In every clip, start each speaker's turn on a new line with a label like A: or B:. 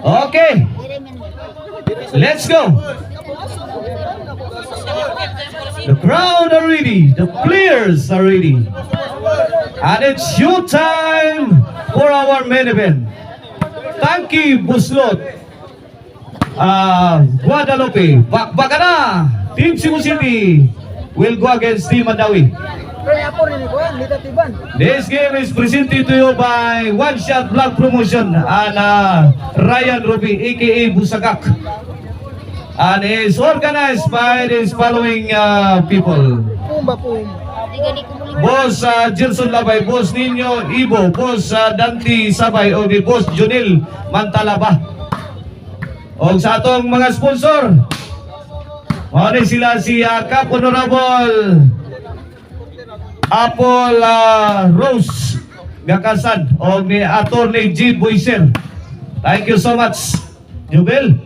A: Okay. Let's go. The crowd are ready. The players are ready. And it's showtime for our main event. Tanki Buslot. Guadalupe. Bakbakan na. Team Cebu City will go against Team Mandawi. This game is presented to you by One Shot Vlog Promotion and Ryan Ruby aka Busagak, and is organized by these following people: Boss Gerson Labay, Boss Nino Ibo, Boss Dante Sabay, o di Boss Junil Mantalaba. O sa atong mga sponsor, muna sila si Cap Honorable Apple Rose Gakasan o ni Attorney G. Boyser. Thank you so much, Jubel.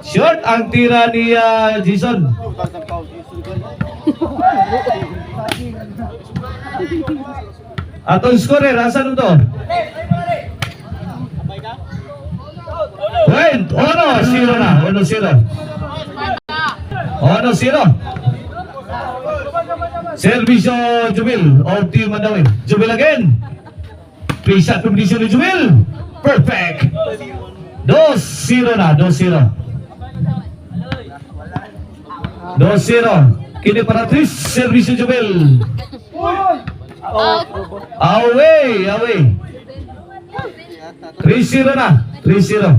A: Short ang tira ni Jason. Atong scorer, asan ito? Point, 1-0 na, 1-0. 1-0. Servisyo Jubil of Team Mandawi. Jubil again. Free shot competition ni Jubil. Perfect. 2-0 na, 2-0. 2-0. Kini para Tris, servisyo Jubil. Away. 3-0 na, 3-0.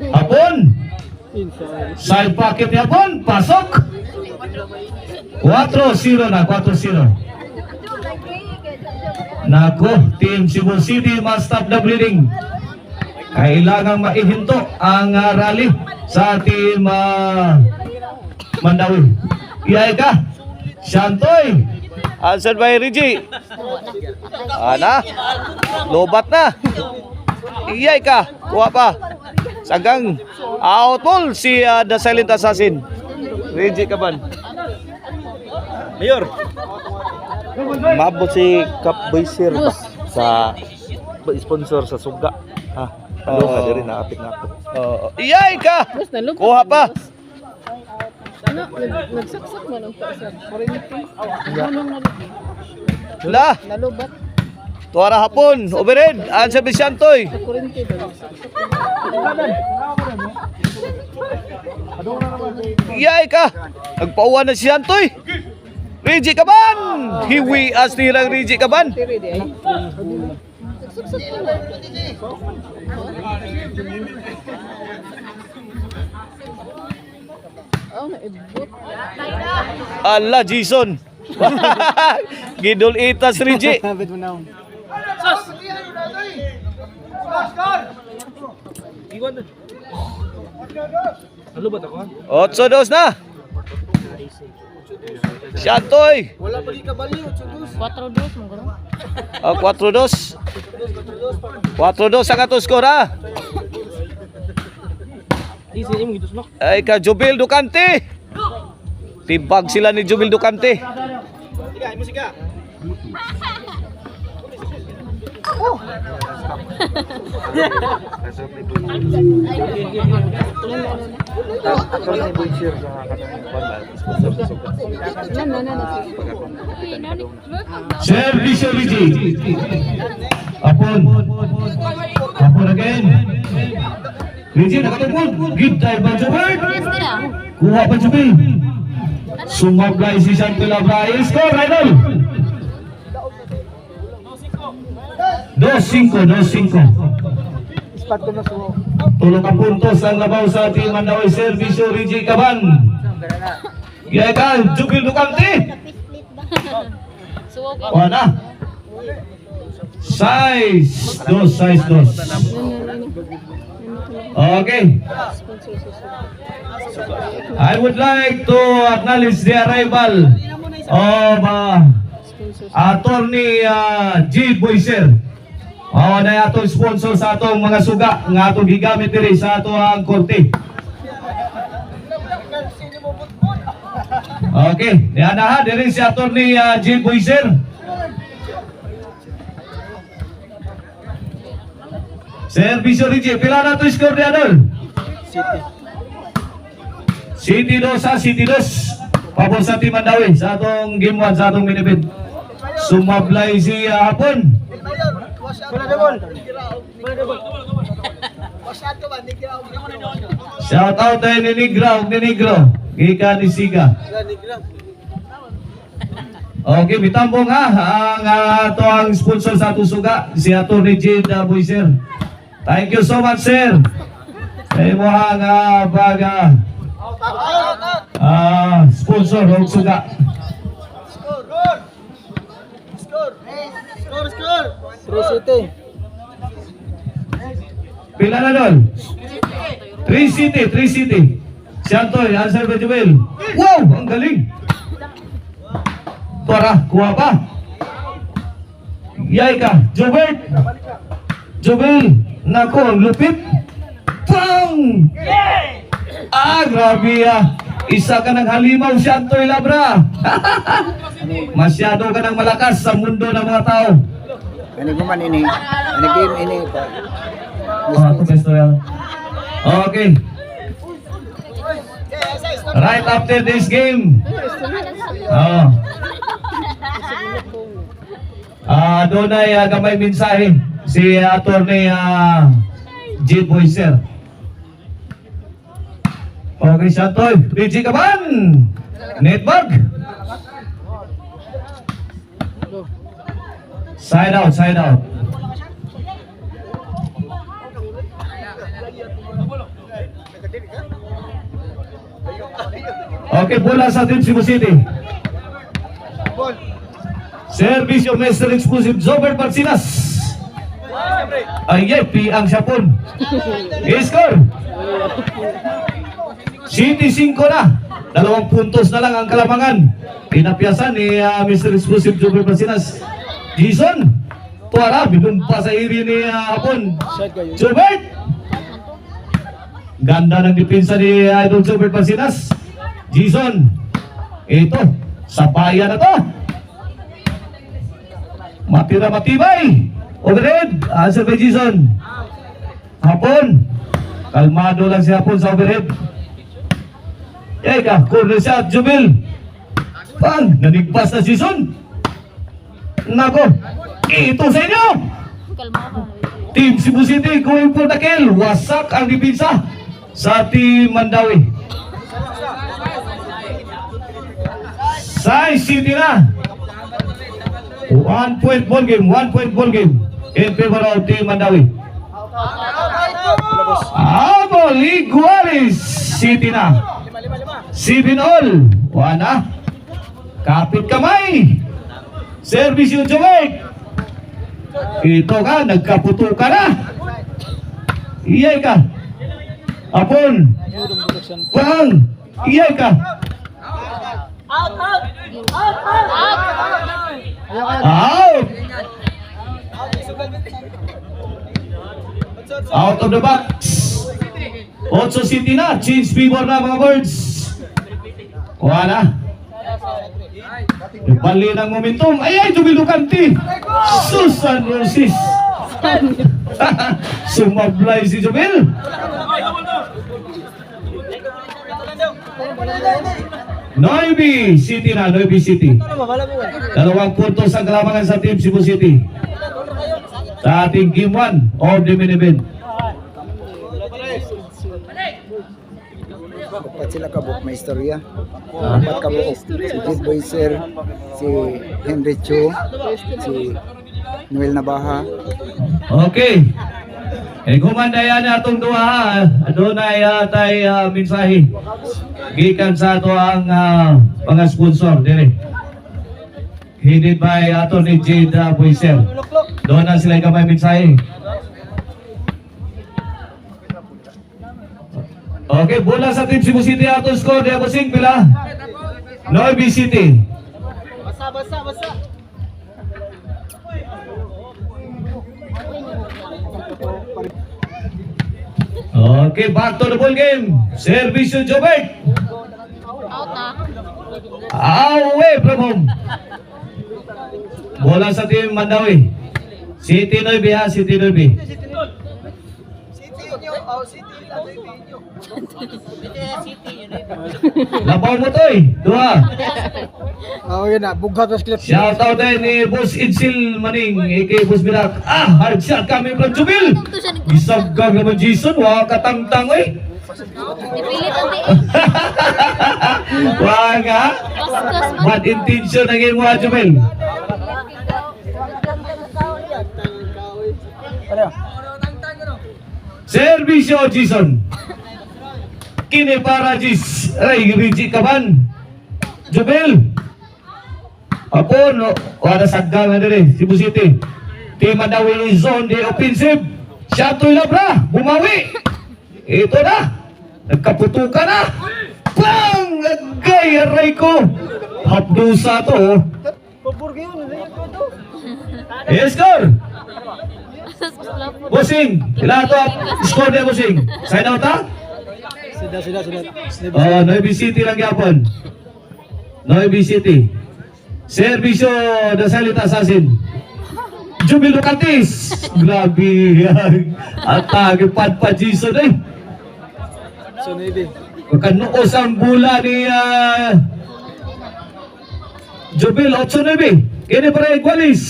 A: Hapon. Side pocket ni Hapon, pasok. 4-0 na, 4-0. Nako, Team Cebu City must stop the bleeding. Kailangang maihinto ang rally sa Team Mandawi. Iyay ka, Shantoy. Answered by Reggie. Ana, lobat na. Iyay ka, kuha pa. Sagang out ball si The Silent Assassin. Reggie Caban.
B: Mayor. Maabot si Cap Boyser sa sponsor sa Suga. Ha. Ano ka diri na apit na ako.
A: Iyay ka. Kuha pa.
C: Ano, nagsaksak mo ng sa kuryente.
A: La.
C: Nalubat.
A: Tuara Hapon, overhead, answer by Shantoy.
C: Sa kuryente ba?
A: Iyay ka. Nagpauwan na si Shantoy. Reggie Caban. Hiwi as nilang Reggie Caban.
C: Tiri di ay. Nagsaksak mo lang. Oh, naibot.
A: Ala, Jason. Gidol itas Reggie.
B: Habit mo na. Halo ba ako?
A: 8-2 na. Shantoy.
B: Wala pa di ka bali 8-2.
C: 4-2 mo gano'n.
A: 4-2. 4-2 ang ato score ha.
B: Easy mo gitos no.
A: Ay ka Jubil Ducante. Tibag sila ni Jubil Ducante.
B: Sige, musika.
A: Servisyo Reggie. Apon again. Reggie nakatupon. Give time pa Jubil. Kuha pa Jubil. Sumablay si Shantoy Labray. Score, Idol. 2-5.
B: Spot ko na suwo.
A: Tulong ang puntos ang labaw sa Team Mandawi. Servisyo Reggie Caban. Gaya ka, Jubil Ducante. Wala. Size 2. Okay. I would like to acknowledge the arrival of Attorney G. Boyser. Na atong sponsor sa atong mga suga nga atong gigamit diri sa atong korte. Okay, niya na ha diri si Attorney G. Boyser. Servisyo Rigi, pila na to score ni Adol? City 2 sa City 2. Pabor sa Team Mandawi sa atong game 1 sa atong minibid. Sumablay si Hapon. Shout out tayo ni Negro. Gikan ni Siga. Okay, mitambong ha ang ato ang sponsor sa atong suga, si Ato Regid Boyser. Thank you so much, sir. Sa imo nga sponsor og suga. Pila na doon? 3 City. Siyantoy, answer ba Jubel? Wow, ang galing. Tora, kuha pa. Yay ka, Jubel, nako, ang lupit. Pang! Grabe Isa ka ng halimaw, Siyantoy Labra. Masyado ka ng malakas sa mundo ng mga tao.
D: Ano naman ini? Ano game ini pa?
A: Okay. Right after this game. Doon ay gamay mensahe si Attorney Jid Boyser. Okay, Siyantoy. Reggie Kaban. Network. Side out. Okay, bola sa Team Cebu City. Servisyo Mr. Exclusive Zober Parsinas. Pi ang Sapon. I-score. City 5 na. 2 puntos na lang ang Kalamangan. Pinapyasan ni Mr. Exclusive Zober Parsinas. Jason. Tuara, binumpa sa iri ni Hapon. Zober. Ganda ng depensa ni Idol Zober Parsinas. Jason. Ito. Sabayan na to. Matibay. Overhead. Answer by Jason. Hapon. Kalmado lang si Hapon sa overhead. Corner shot, Jubil. Pang, nanigpas na Jason. Nako. Ito sa inyo. Team Cebu City going for the kill. Wasak ang depensa sa Team Mandawi. Sai City na. 1 point ball game in favor of Team Mandawi. Igualis City na. 7-all. Wana. Kapit kamay. Servisyo Jowek. Ito ka, nagkaputo ka na. Iyay ka. Apon. Pang. Iyay ka. Out of the box. 8 City na. Change favor na mga birds. Wala. Bali ng momentum. Dumilukanti. Susan Rosis. Sumablay si Jubil. Noibi City na. 2 puntos ang Kalamangan sa Team Cebu City sa ating game 1 of the main event.
D: Dapat sila kabuk may istorya. Dapat kabuk si Jid Boyser, si Henry Cho, si Noel Nabaha.
A: Okay. Kumandayan na itong duha ha. Doon ay tay mensahe. Gikan sa ato ang mga sponsor. Headed by Atty. Jid Boyser. Doon na sila kamay mensahe. Okay, bola sa Team Cebu City ato score. Dia busing pila. Noibi City.
C: Basa.
A: Okay, back to the ball game. Servisyo Jobert.
C: Out na.
A: Away from home. Bola sa Team Mandawi. City Noibi ha, City Noibi. Labaw mo to eh. Duha.
D: Oh, yun na. Bughat was clip.
A: Shout out din ni Boss Idsil Maning, aka Boss Birak. Hard shot kami from Jubil. Isagag naman Jason, wala katangtang eh.
C: Dipilit ang di.
A: Wala nga.
C: Bastos man.
A: Bad intention ang iyong mga Jubil. Servisyo Jason. Kini para Jis. Ay, Rigi Kaban. Jubil. Apo, no. Wala saggang na din. Cebu City. Team Mandawi zone di offensive. Shatoy Labra. Bumawi. Ito na. Nagkaputukan na. Bang! Agay, aray ko. Hapdusa to. Score. Bossing. Kailangan to. Score niya, Bossing. Sign out ha?
D: Sida.
A: Nueva City lang yapon. Nueva City. Servisyo na salita assassin. Jubil Lucatis. Grabe yan. Atake pa Jason eh.
D: So, maybe.
A: Kanuos ang bula ni Jubil 8-9. Kini para Igualis.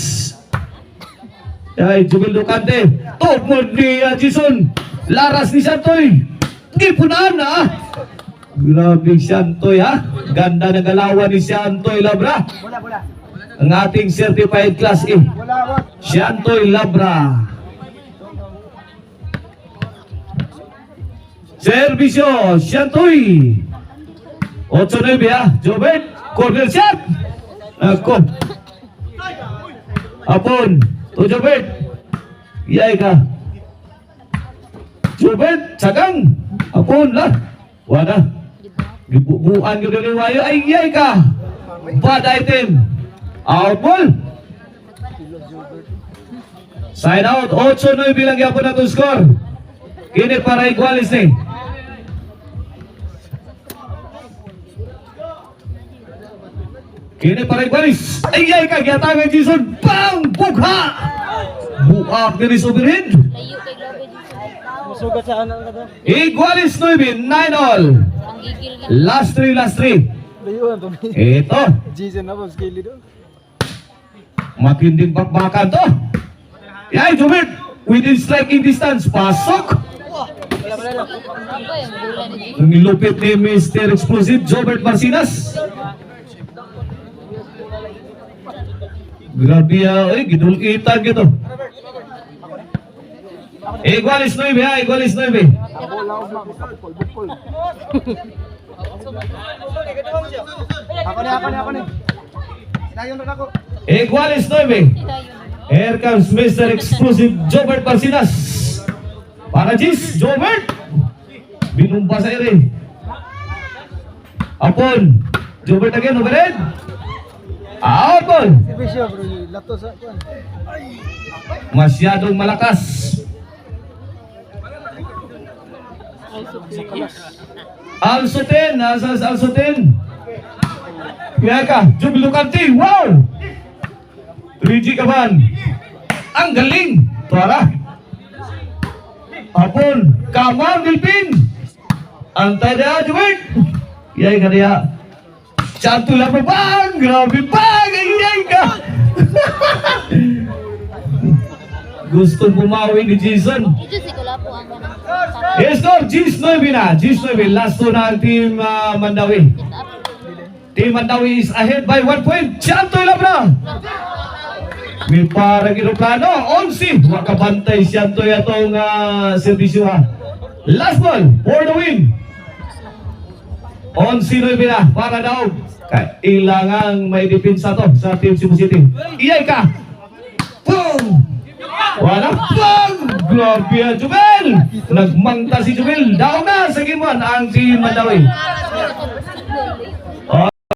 A: Ay, Jubil Lucante. Tugmod ni Jason. Laras ni Santoy. Gipunan na. Grabe Santoy ha. Ganda ng galawan ni Santoy Labra. Ang ating certified class A. Santoy Labra. Servisyo, Santoy. 8-9 ha. Jobet, corner shot. Ako. Apon, to Jobet. Iyay ka. Jobet, sagang. Apon lah. Wala. Gibubuan ko din wayo. Ay, iyay ka. Bad item. Out ball. Sign out. 8-9 bilang yapon na itong score. Kini para Igualis ni. Kini para Igualis. Ay, ka. Giyatangan Jason. Bang! Bugha! Buak din is overhead.
C: Layo kay Globe dito.
D: Sugat sa anak ka to.
A: Igualis 9, 9-all.
C: Ang gigil nga.
A: Last 3.
D: Layuan to.
A: Ito.
D: Jason na po, skilly doon.
A: Matinding bakbakan to. Yay, Jumit. Within striking distance. Pasok.
C: Ano ba yung bula ni Jay?
A: Ang lupit ni Mr. Explosive, Jobert Marcinas. Grabe ay, ginulkitan gitu. Igualis 9 ha, Igualis 9.
D: Ako ni. Sinayon rin ako.
A: Igualis 9. Here comes Mr. Explosive, Jobert Marcinas. Para Jis, Jobert. Binumba sa ere. Apon. Jobert again, overhead. Out ball.
D: Servisyo, bro. Lato sa kuan.
A: Masyadong malakas. Alsoten, nasa Alsoten. Kaya ka, Jubil Lucante, wow! 3G Kaban. Ang galing. Tuara. Apon, Kamang Dilpin. Antay na, Jubert. Yay ka niya. Chanto lang pa, bang! Grabe, bang! Ayay ka! Gusto bumawi ni Jason.
C: Ito si Kulapo ang ganang.
A: Score, Gis 9 na. Gis 9. Last two na ang team Mandawi. Team Mandawi is ahead by 1 point. Chanto Labra. May parang iroplano. 11. Makabantay Chanto itong servisyo ha. Last ball for the win. 11-9 na para daw. Kailangang may depensa to sa Team Cebu City. Iyay ka. Boom! Wala. Bang! Grabe yan, Jubel! Nagmangta si Jubel. Daw na sa gimuan ang Team Mandawi.